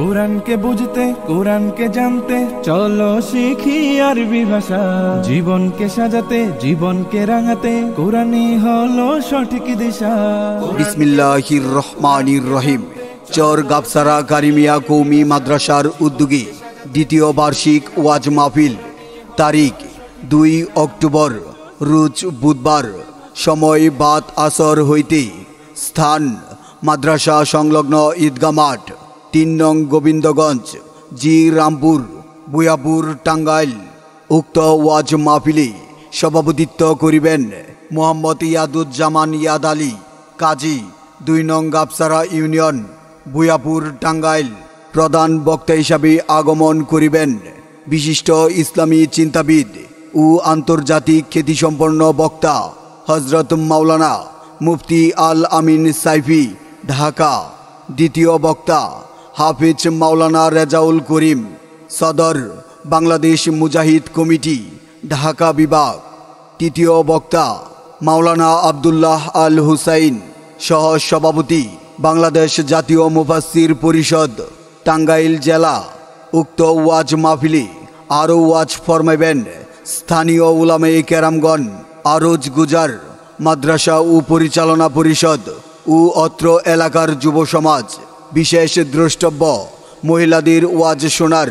কোরআনকে বুঝতে কোরআনকে জানতে চলো শিখি আরবি ভাষা। জীবনকে সাজাতে জীবনকে রাঙাতে কোরআনই হলো সঠিক দিশা। বিসমিল্লাহির রহমানির রহিম। চর গাবসারা কারিমিয়া কৌমি মাদ্রাসার উদ্যোগে দ্বিতীয় বার্ষিক ওয়াজ মাহফিল। তারিখ 2 অক্টোবর, রোজ বুধবার। সময় বাদ আসর হইতে। স্থান মাদ্রাসা সংলগ্ন ঈদগাহ মাঠ, 3 নং গোবিন্দগঞ্জ, জি রামপুর, বুয়াপুর, টাঙ্গাইল। উক্ত ওয়াজ মাহফিলে সভাপতিত্ব করিবেন মোহাম্মদ ইয়াদুজ্জামান ইয়াদ আলী, কাজী, 2 নং গাবসারা ইউনিয়ন, বুয়াপুর, টাঙ্গাইল। প্রধান বক্তা হিসাবে আগমন করিবেন বিশিষ্ট ইসলামী চিন্তাবিদ ও আন্তর্জাতিক খ্যাতিসম্পন্ন বক্তা হজরত মাওলানা মুফতি আল আমিন সাইফি, ঢাকা। দ্বিতীয় বক্তা হাফিজ মাওলানা রেজাউল করিম, সদর, বাংলাদেশ মুজাহিদ কমিটি, ঢাকা বিভাগ। তৃতীয় বক্তা মাওলানা আব্দুল্লাহ আল হুসাইন, সহ সভাপতি, বাংলাদেশ জাতীয় মুফাসসির পরিষদ, টাঙ্গাইল জেলা। উক্ত ওয়াজ মাহফিলে আরও ওয়াজ ফরমাইবেন স্থানীয় উলামায়ে কেরামগণ, আরজ গুজার, মাদ্রাসা ও পরিচালনা পরিষদ ও অত্র এলাকার যুব সমাজ। বিশেষ দ্রষ্টব্য, মহিলাদের ওয়াজ শোনার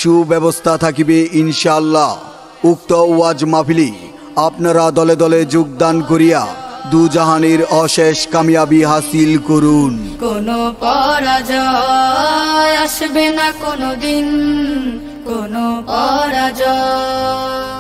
সুব্যবস্থা থাকিবে ইনশাআল্লাহ। উক্ত ওয়াজ মাহফিলে আপনারা দলে দলে যোগদান করিয়া দুজাহানের অশেষ কামিয়াবি হাসিল করুন। কোনো পরাজয় আসবে না কোনোদিন, কোনো পরাজয়।